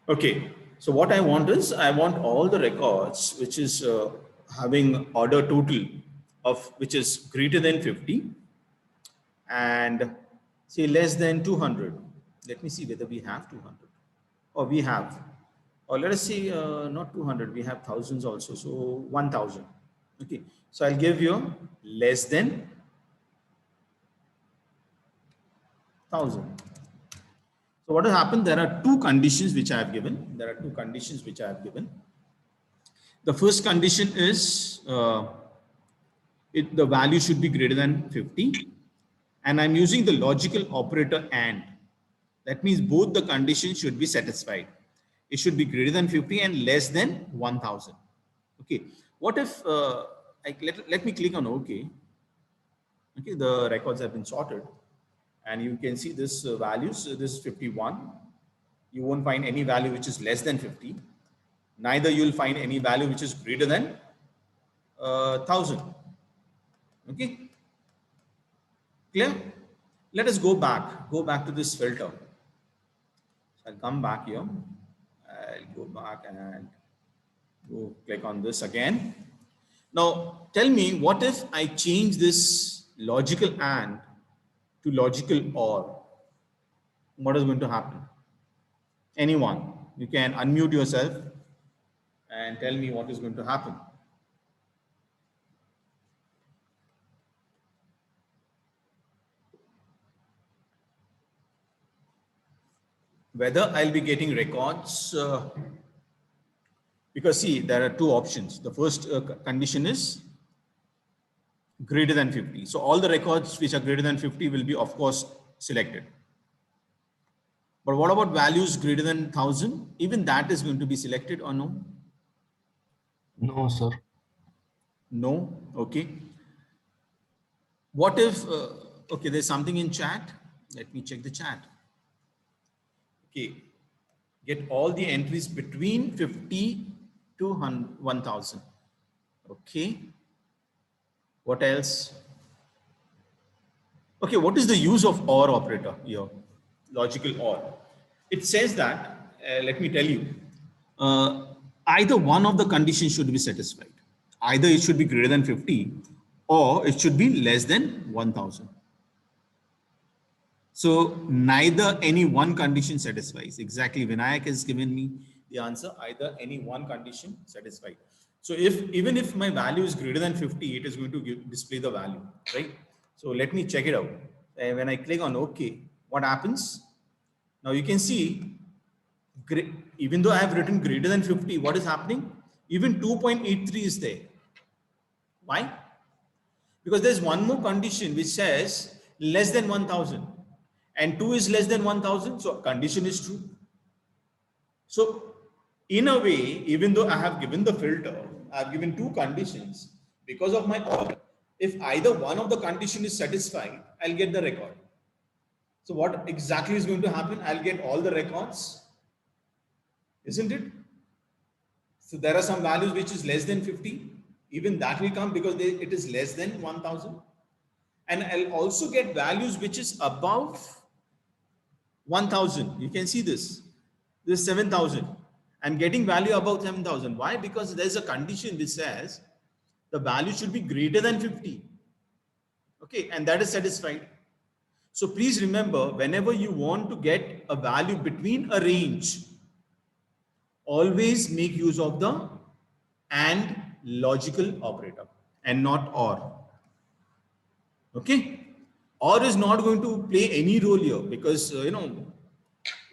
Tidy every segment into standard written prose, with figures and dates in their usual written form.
Okay, so what I want is I want all the records which is having order total of which is greater than 50 and say less than 200. Let me see whether we have 200 or we have, or let us see not 200, we have thousands also. So 1000. Okay, so I'll give you less than 1000. So what will happen? There are two conditions which I have given. There are two conditions which I have given. The first condition is the value should be greater than 50, and I'm using the logical operator and. That means both the conditions should be satisfied. It should be greater than 50 and less than 1000. Okay. What if let me click on OK. Okay, the records have been sorted, and you can see this values. This is 51. You won't find any value which is less than 50. Neither you'll find any value which is greater than 1000. Okay, clear? Let us go back. Go back to this filter. So I'll come back here. I'll go back and go click on this again. Now tell me, what if I change this logical AND to logical OR? What is going to happen? Anyone, you can unmute yourself and tell me what is going to happen. Whether I'll be getting records, because see, there are two options. The first condition is greater than 50. So all the records which are greater than 50 will be, of course, selected. But what about values greater than 1000? Even that is going to be selected or no? No, sir. No. Okay. What if, okay, there's something in chat. Let me check the chat. Okay. Get all the entries between 50 to 1000. Okay. What else? Okay, what is the use of OR operator here? Logical OR. It says that, let me tell you, either one of the conditions should be satisfied. Either it should be greater than 50 or it should be less than 1000. So neither any one condition satisfies. Exactly, Vinayak has given me the answer, either any one condition satisfied. So even if my value is greater than 50, it is going to display the value, right? So let me check it out. When I click on OK, what happens? Now you can see, even though I have written greater than 50, what is happening? Even 2.83 is there. Why? Because there's one more condition which says less than 1000 and 2 is less than 1000. So condition is true. So in a way, even though I have given the filter, I have given two conditions because of my OR. If either one of the condition is satisfied, I'll get the record. So what exactly is going to happen? I'll get all the records, isn't it? So there are some values which is less than 50. Even that will come because it is less than 1000. And I'll also get values which is above 1000. You can see this. This is 7000. I'm getting value above 7000. Why? Because there's a condition which says the value should be greater than 50. Okay, and that is satisfied. So please remember, whenever you want to get a value between a range, always make use of the AND logical operator and not OR. Okay, OR is not going to play any role here because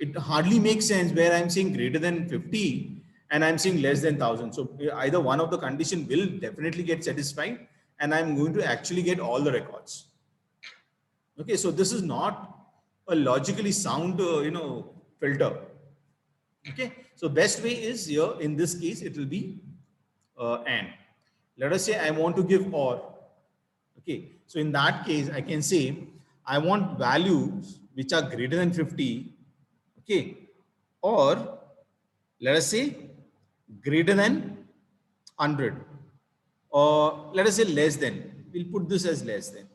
it hardly makes sense where I'm saying greater than 50 and I'm saying less than 1000. So either one of the condition will definitely get satisfied and I'm going to actually get all the records. Okay, so this is not a logically sound filter. Okay, so best way is here in this case it will be AND. Let us say I want to give OR. Okay, so in that case I can say I want values which are greater than 50. Okay, or let us say greater than 100, or let us say less than. We'll put this as less than.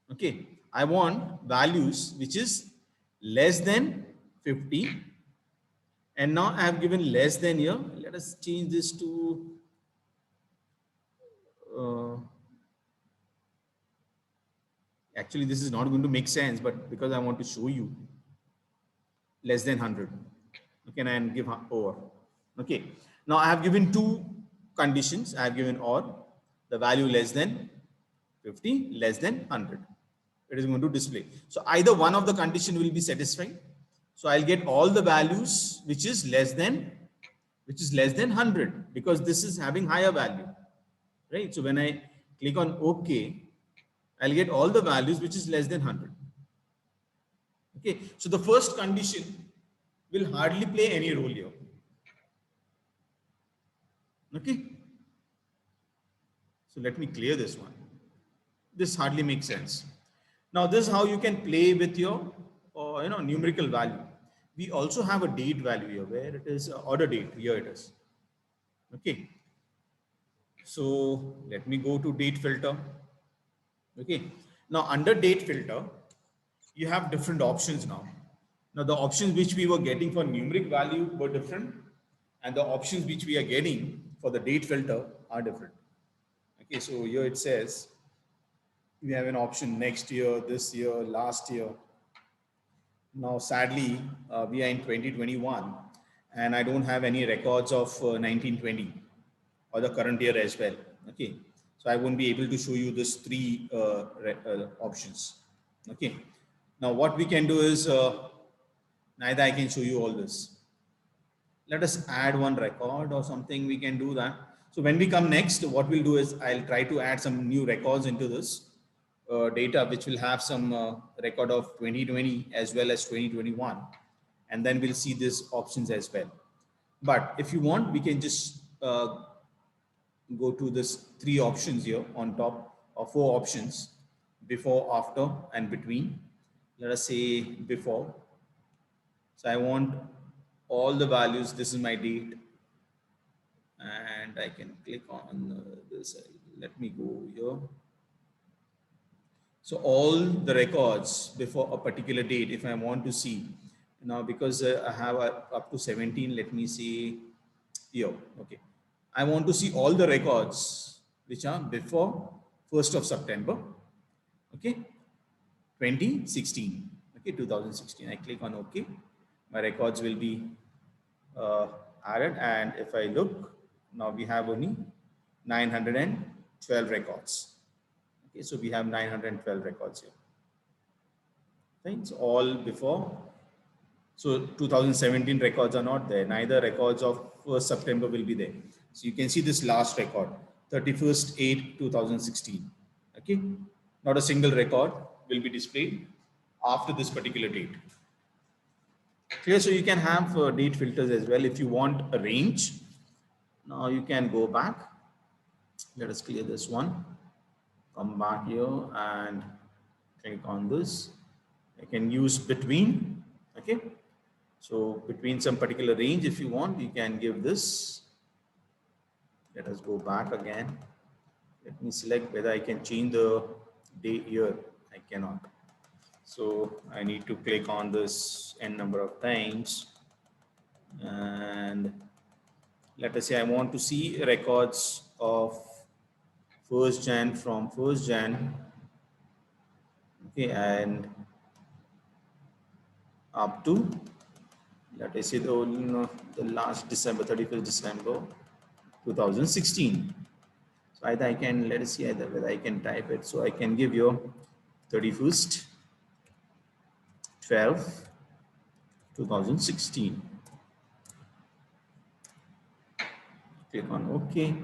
Okay, I want values which is less than 50 And now I have given less than here. Let us change this to actually this is not going to make sense, but because I want to show you less than 100. Okay, and give over. Okay, now I have given two conditions. I have given or, the value less than 50, less than 100. It is going to display. So either one of the condition will be satisfied. So I'll get all the values which is less than 100, because this is having higher value, right? So when I click on OK, I'll get all the values which is less than 100. Okay, so the first condition will hardly play any role here. Okay, so let me clear this one. This hardly makes sense. Now this is how you can play with your numerical value. We also have a date value here, where it is order date. Here it is. Okay, so let me go to date filter. Okay, now under date filter you have different options now. Now the options which we were getting for numeric value were different, and the options which we are getting for the date filter are different. Okay, so here it says we have an option next year, this year, last year. Now sadly we are in 2021 and I don't have any records of 1920 or the current year as well. Okay, so I won't be able to show you this three options. Okay, now what we can do is neither I can show you all this. Let us add one record or something. We can do that. So when we come next, what we'll do is I'll try to add some new records into this data, which will have some record of 2020 as well as 2021, and then we'll see these options as well. But if you want, we can just go to this three options here on top, or four options: before, after, and between. Let us say before. So I want all the values. This is my date, and I can click on this. Let me go here. So all the records before a particular date, if I want to see now, because I have up to 17, let me see here. Okay, I want to see all the records which are before 1st of September. Okay, 2016. Okay, 2016. I click on OK. My records will be added, and if I look now, we have only 912 records. Okay, so we have 912 records here. Right, so all before. So 2017 records are not there. Neither records of 1st September will be there. So you can see this last record, 31st/8/2016. Okay, not a single record will be displayed after this particular date. Clear? So you can have date filters as well if you want a range. Now you can go back. Let us clear this one. Come back here and click on this. I can use between. Okay, so between some particular range, if you want, you can give this. Let us go back again. Let me select whether I can change the day here. I cannot. So I need to click on this n number of times, and let us say I want to see records of 1st Jan from 1st Jan. Okay, and up to, let us say the last December, 31st December 2016. So either I can, let us see either whether I can type it. So I can give you 31st/12/2016. Click on OK.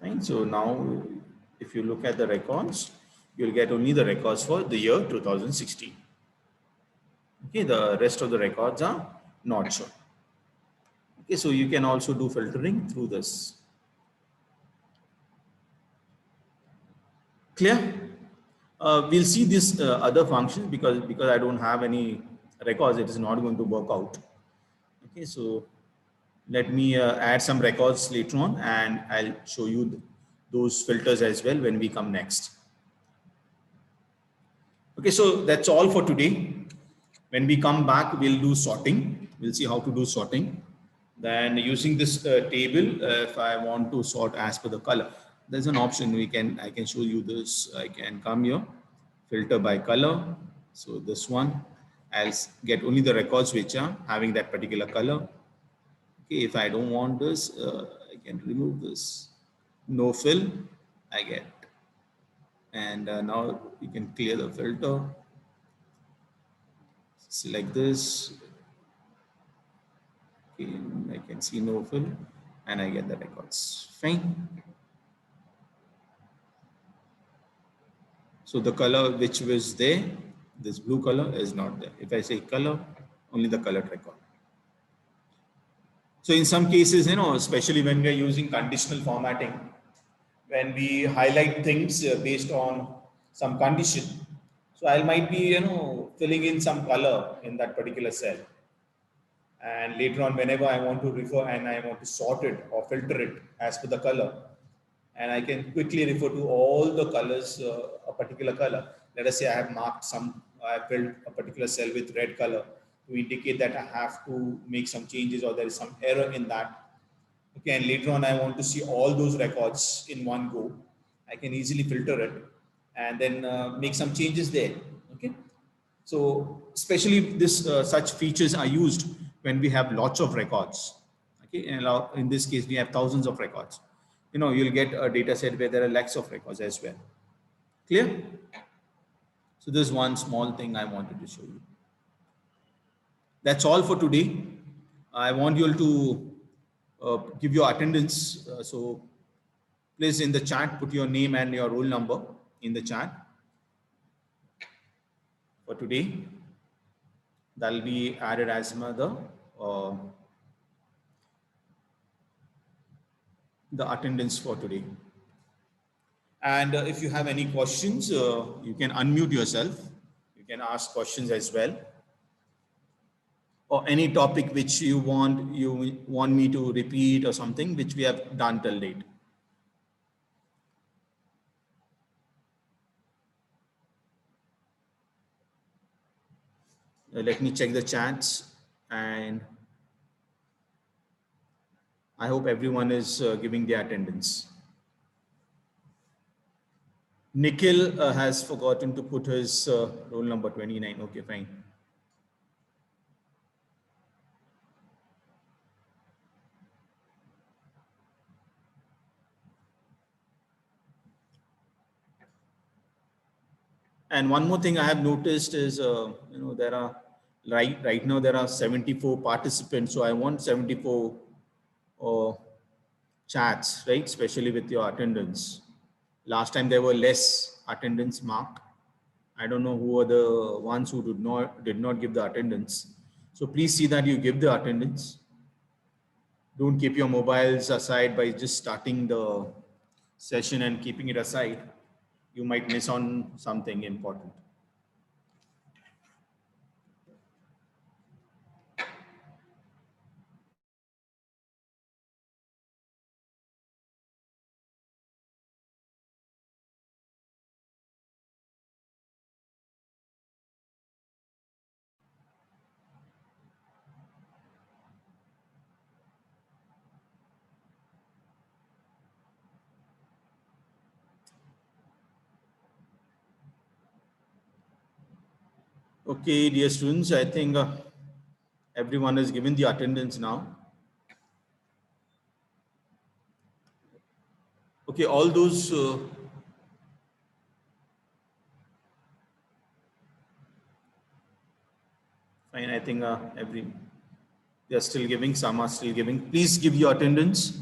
Fine. So now if you look at the records, you'll get only the records for the year 2016. Okay, the rest of the records are not shown. Okay, so you can also do filtering through this. Clear? We'll see this other functions because I don't have any records, it is not going to work out. Okay, so let me add some records later on, and I'll show you those filters as well when we come next. Okay, so that's all for today. When we come back, we'll do sorting. We'll see how to do sorting. Then using this table, if I want to sort as per the color, there's an option I can show you this. I can come here, filter by color. So this one, I'll get only the records which are having that particular color. Okay, if I don't want this, I can remove this. No fill, I get. And now you can clear the filter. Select this. Okay, I can see no fill and I get the records. Fine. So the color which was there, this blue color is not there. If I say color, only the colored record. So in some cases, especially when we are using conditional formatting, when we highlight things based on some condition, so I might be, filling in some color in that particular cell. And later on, whenever I want to refer and I want to sort it or filter it as per the color, and I can quickly refer to all the colors, a particular color. Let us say I have filled a particular cell with red color to indicate that I have to make some changes or there is some error in that. Okay, and later on I want to see all those records in one go. I can easily filter it and then make some changes there. Okay, so especially such features are used when we have lots of records. Okay, and in this case we have thousands of records. You'll get a data set where there are lakhs of records as well. Clear? So this is one small thing I wanted to show you. That's all for today. I want you all to give your attendance. So please in the chat, put your name and your roll number in the chat for today. That'll be added as the attendance for today. And if you have any questions, you can unmute yourself. You can ask questions as well. Or any topic which you want me to repeat or something which we have done till date. Let me check the chats, and I hope everyone is giving their attendance. Nikhil has forgotten to put his roll number 29. Okay, fine. And one more thing I have noticed is, there are right now there are 74 participants. So I want 74 chats, right? Especially with your attendance. Last time there were less attendance marked. I don't know who are the ones who did not give the attendance. So please see that you give the attendance. Don't keep your mobiles aside by just starting the session and keeping it aside. You might miss on something important. Okay, dear students, I think everyone is given the attendance now. Okay, all those fine. I think they are still giving. Some are still giving. Please give your attendance.